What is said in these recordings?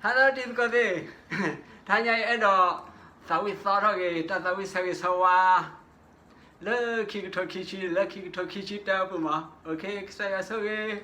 他那这个的，他家爱到稍微少他个，他稍微少啊。了，去个头去去，了去个头去去的不嘛？OK，saya sorry。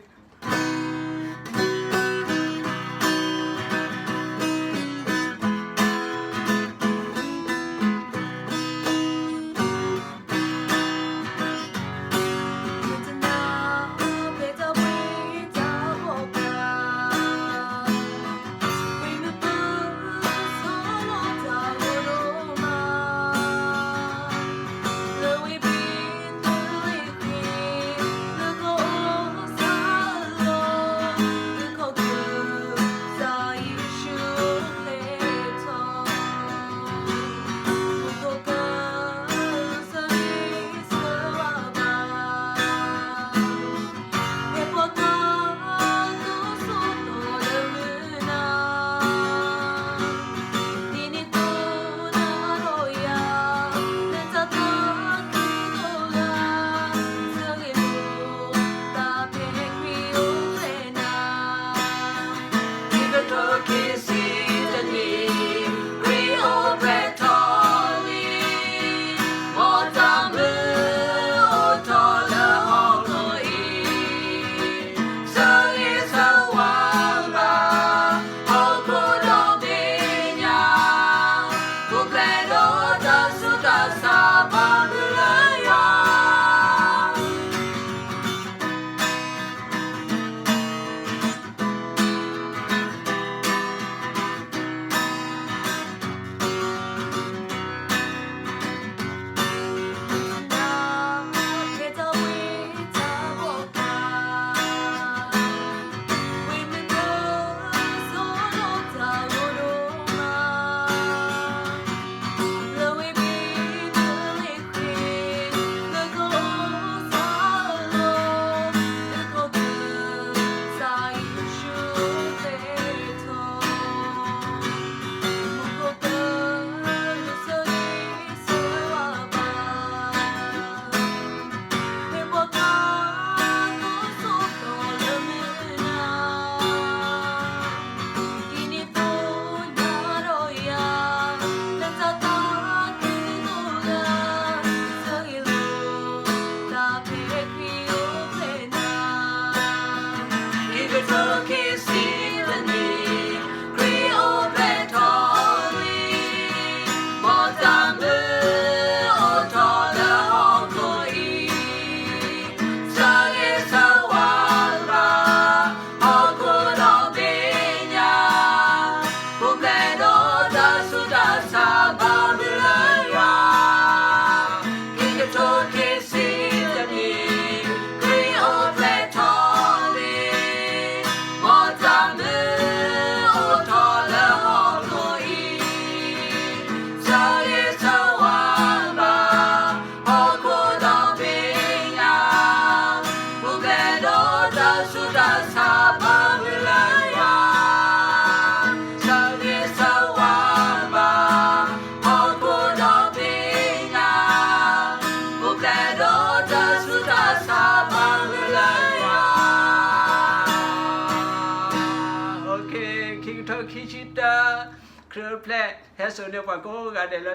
เครือแพร่แฮสโซเนียปะโกกะเดล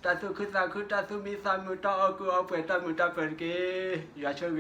ตาสุคุตาคุตาสุมิสามุตาอกูเอาเปตามุตาเปเกยาชเว